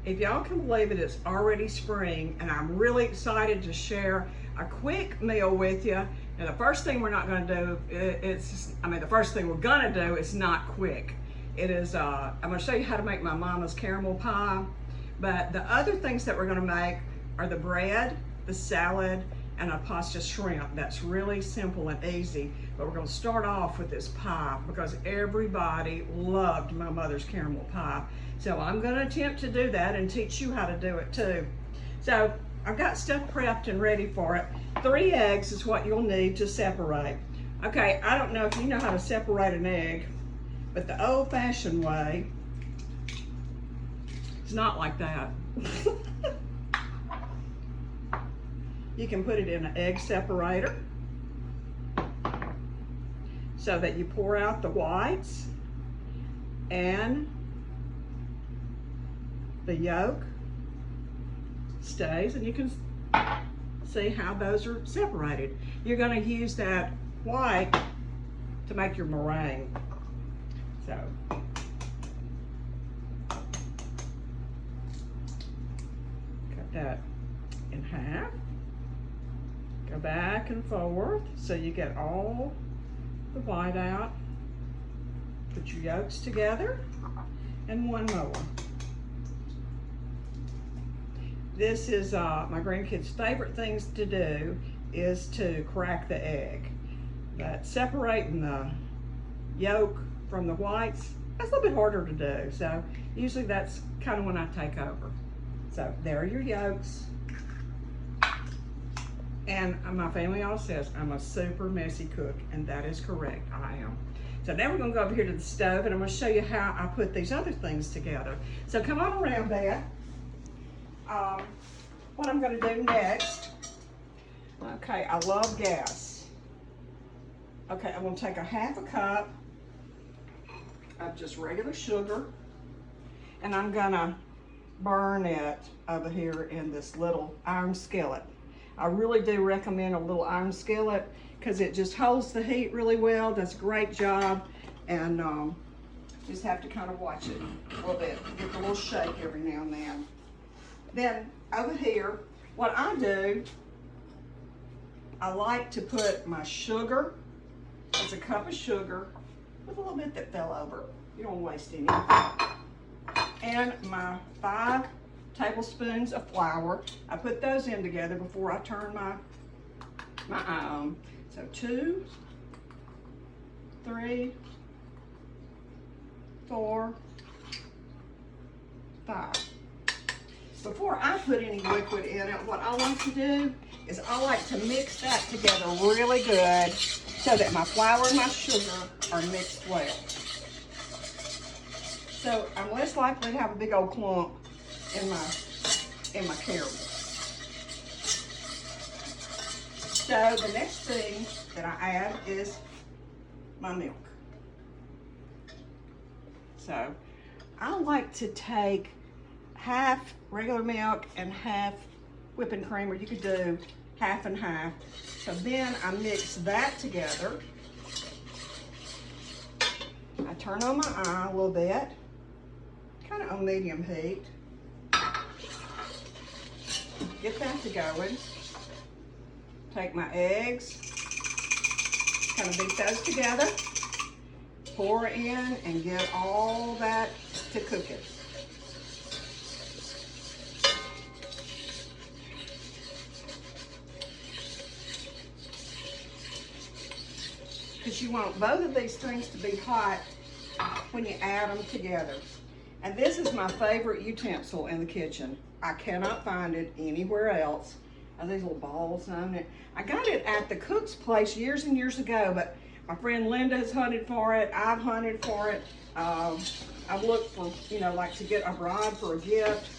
if y'all can believe it, it's already spring, and I'm really excited to share a quick meal with you. Now, the first thing we're not going to do, the first thing we're going to do is not quick. It is, I'm going to show you how to make my mama's caramel pie, but the other things that we're going to make are the bread, the salad, and a pasta shrimp. That's really simple and easy, but we're going to start off with this pie because everybody loved my mother's caramel pie. So I'm going to attempt to do that and teach you how to do it too. So I've got stuff prepped and ready for it. 3 eggs is what you'll need to separate. Okay, I don't know if you know how to separate an egg, but the old-fashioned way is not like that. You can put it in an egg separator so that you pour out the whites and the yolk stays, and you can see how those are separated. You're going to use that white to make your meringue. So cut that in half. Go back and forth so you get all the white out. Put your yolks together, and one more. This is my grandkids' favorite things to do is to crack the egg. But separating the yolk from the whites, that's a little bit harder to do. So usually that's kind of when I take over. So there are your yolks. And my family all says I'm a super messy cook, and that is correct, I am. So now we're gonna go over here to the stove, and I'm gonna show you how I put these other things together. So come on around, Beth. What I'm gonna do next, okay, I love gas. Okay, I'm gonna take a 1/2 cup of just regular sugar, and I'm gonna burn it over here in this little iron skillet. I really do recommend a little iron skillet because it just holds the heat really well, does a great job, and just have to kind of watch it a little bit, give it a little shake every now and then. Then over here, what I do, I like to put my sugar, it's a cup of sugar with a little bit that fell over. You don't waste any. And my 5 tablespoons of flour. I put those in together before I turn my eye on. So 2, 3, 4, 5. Before I put any liquid in it, what I like to do is I like to mix that together really good so that my flour and my sugar are mixed well. So I'm less likely to have a big old clump in my caramel. So the next thing that I add is my milk. So I like to take half regular milk and half whipping cream, or you could do half and half. So then I mix that together. I turn on my eye a little bit, kind of on medium heat. Get that to going. Take my eggs, kind of beat those together, pour in and get all that to cook it. Because you want both of these things to be hot when you add them together. And this is my favorite utensil in the kitchen. I cannot find it anywhere else. These little balls on it. I got it at the cook's place years and years ago, but my friend Linda has hunted for it. I've hunted for it. I've looked for, like to get a bride for a gift.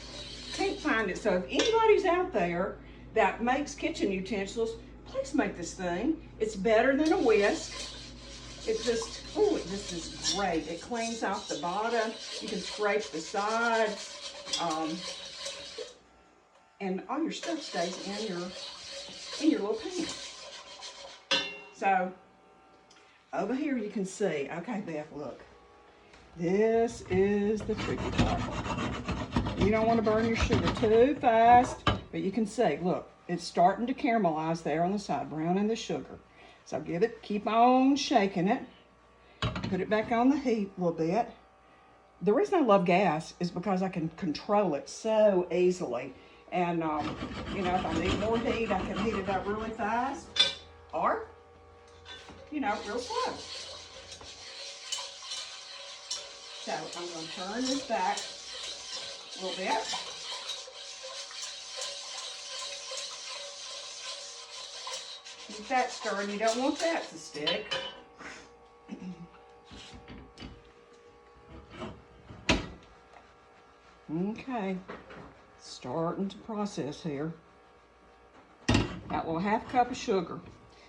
Can't find it. So if anybody's out there that makes kitchen utensils, please make this thing. It's better than a whisk. It just is great. It cleans off the bottom. You can scrape the sides. And all your stuff stays in your little pan. So over here you can see, okay, Beth, look. This is the tricky part. You don't want to burn your sugar too fast, but you can see, look, it's starting to caramelize there on the side, browning the sugar. So keep on shaking it. Put it back on the heat a little bit. The reason I love gas is because I can control it so easily. And, you know, if I need more heat, I can heat it up really fast. Or, you know, real slow. So I'm going to turn this back a little bit. Keep that stirring. You don't want that to stick. Okay, starting to process here. Got a little half cup of sugar.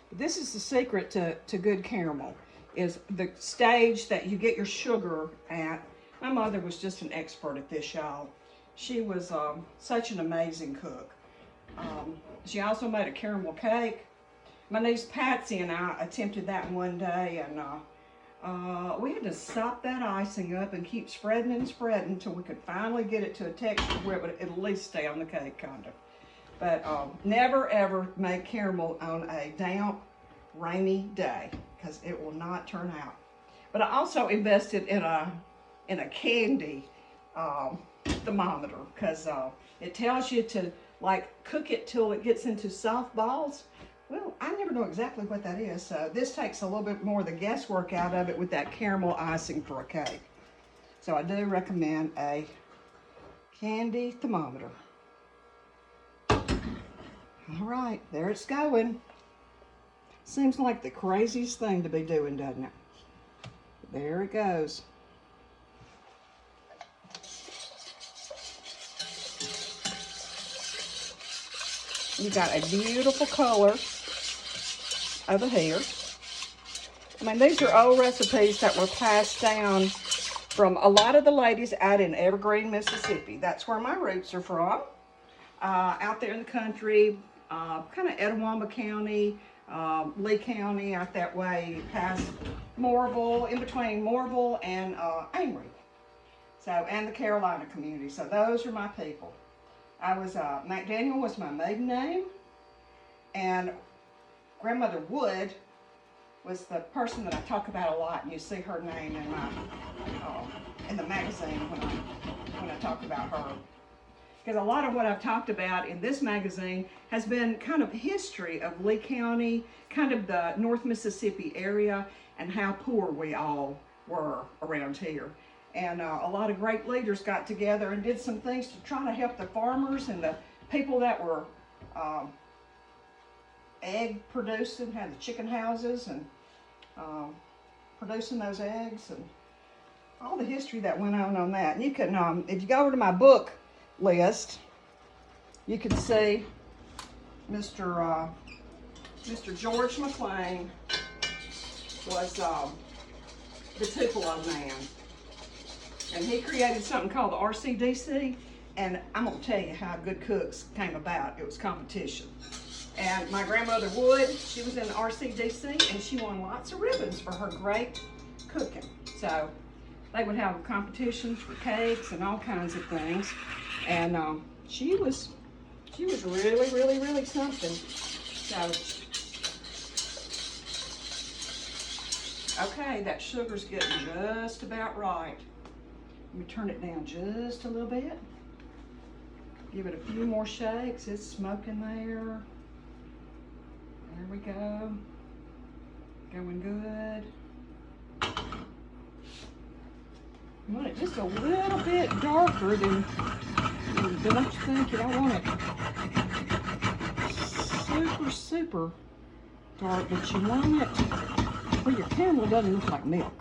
But this is the secret to good caramel, is the stage that you get your sugar at. My mother was just an expert at this, y'all. She was such an amazing cook. She also made a caramel cake. My niece Patsy and I attempted that one day, and we had to sop that icing up and keep spreading and spreading until we could finally get it to a texture where it would at least stay on the cake, kind of. But never ever make caramel on a damp, rainy day, because it will not turn out. But I also invested in a candy thermometer, because it tells you to like cook it till it gets into soft balls. Well, I never know exactly what that is, so this takes a little bit more of the guesswork out of it with that caramel icing for a cake. So I do recommend a candy thermometer. All right, there it's going. Seems like the craziest thing to be doing, doesn't it? There it goes. You got a beautiful color over here. I mean, these are old recipes that were passed down from a lot of the ladies out in Evergreen, Mississippi. That's where my roots are from. Out there in the country, kind of Etowah County, Lee County, out that way, past Moorville, in between Moorville and Amory. So, and the Carolina community. So those are my people. McDaniel was my maiden name, and Grandmother Wood was the person that I talk about a lot, and you see her name in my in the magazine when I talk about her. Because a lot of what I've talked about in this magazine has been kind of history of Lee County, kind of the North Mississippi area, and how poor we all were around here. And a lot of great leaders got together and did some things to try to help the farmers and the people that were egg producing, had the chicken houses and producing those eggs, and all the history that went on that. And you can, if you go over to my book list, you can see Mr. George McLean was the Tupelo man. And he created something called the RCDC, and I'm going to tell you how good cooks came about. It was competition. And my grandmother Wood, she was in the RCDC, and she won lots of ribbons for her great cooking. So they would have competitions for cakes and all kinds of things. And she was really, really, really something. So, okay, that sugar's getting just about right. Let me turn it down just a little bit. Give it a few more shakes. It's smoking there. There we go. Going good. You want it just a little bit darker than, don't you think? You don't want it super, super dark, but you want it where your caramel doesn't look like milk.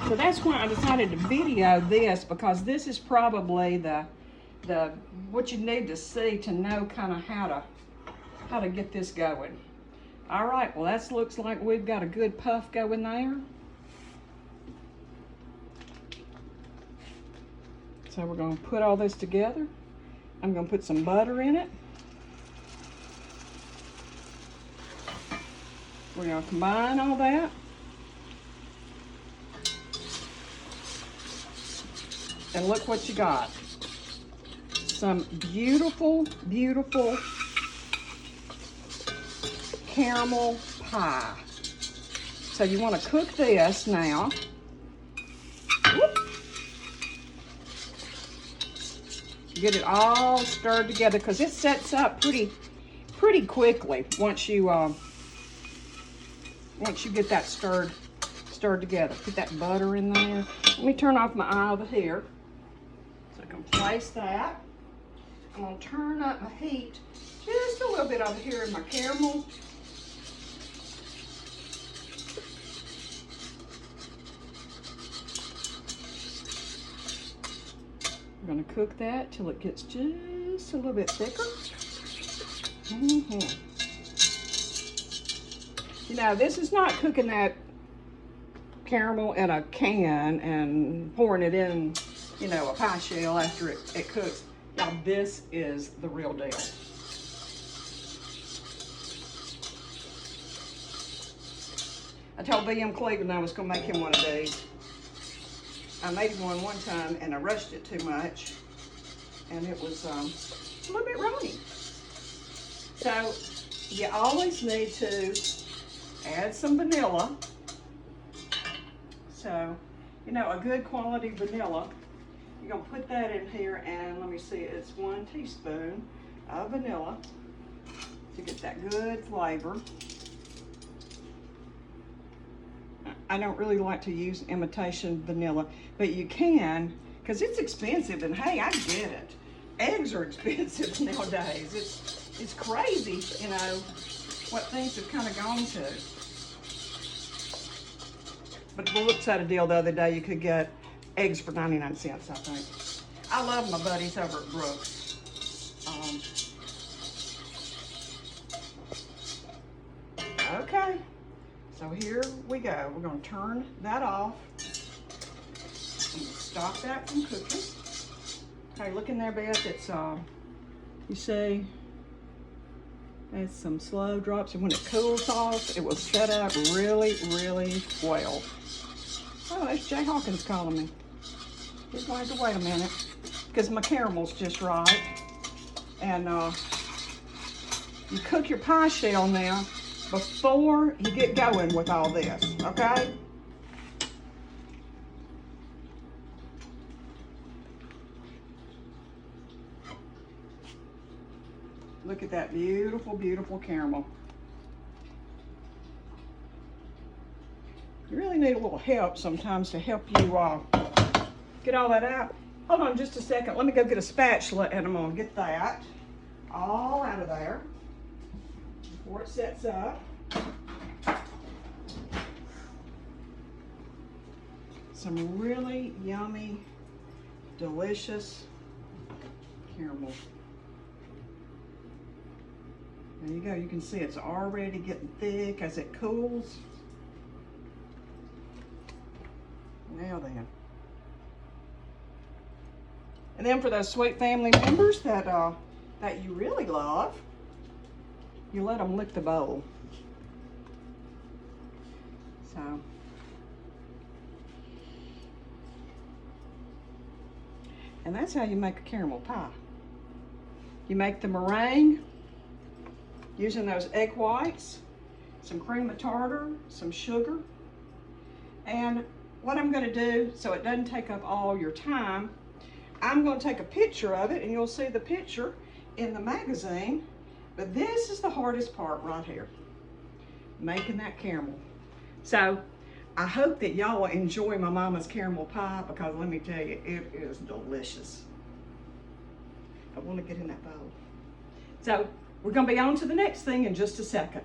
So that's why I decided to video this, because this is probably the what you need to see to know kind of how to get this going. All right, well that looks like we've got a good puff going there. So we're going to put all this together. I'm going to put some butter in it. We're going to combine all that. And look what you got. Some beautiful, beautiful caramel pie. So you want to cook this now. Whoop. Get it all stirred together because it sets up pretty quickly once you get that stirred together. Put that butter in there. Let me turn off my eye over here so I can place that. I'm gonna turn up my heat just a little bit over here in my caramel. I'm gonna cook that till it gets just a little bit thicker. You know, this is not cooking that caramel in a can and pouring it in, you know, a pie shell after it cooks. Now, this is the real deal. I told B.M. Cleveland I was gonna make him one of these. I made one time and I rushed it too much and it was a little bit runny. So you always need to add some vanilla. So, you know, a good quality vanilla. You're gonna put that in here and let me see, it's 1 teaspoon of vanilla to get that good flavor. I don't really like to use imitation vanilla, but you can, because it's expensive, and hey, I get it. Eggs are expensive nowadays. It's crazy, you know, what things have kind of gone to. But we looked at a deal the other day, you could get eggs for 99 cents, I think. I love my buddies over at Brooks. Okay. So here we go. We're going to turn that off and stop that from cooking. Okay, look in there, Beth. It's, you see, it's some slow drops. And when it cools off, it will set up really, really well. Oh, that's Jay Hawkins calling me. He's going to have to wait a minute because my caramel's just right. And you cook your pie shell now before you get going with all this, okay? Look at that beautiful, beautiful caramel. You really need a little help sometimes to help you get all that out. Hold on just a second. Let me go get a spatula and I'm gonna get that all out of there before it sets up. Some really yummy, delicious caramel. There you go. You can see it's already getting thick as it cools. Now then. And then for those sweet family members that that you really love, you let them lick the bowl. So, and that's how you make a caramel pie. You make the meringue using those egg whites, some cream of tartar, some sugar. And what I'm gonna do, so it doesn't take up all your time, I'm gonna take a picture of it and you'll see the picture in the magazine. But this is the hardest part right here, making that caramel. So I hope that y'all will enjoy my mama's caramel pie because let me tell you, it is delicious. I wanna get in that bowl. So we're gonna be on to the next thing in just a second.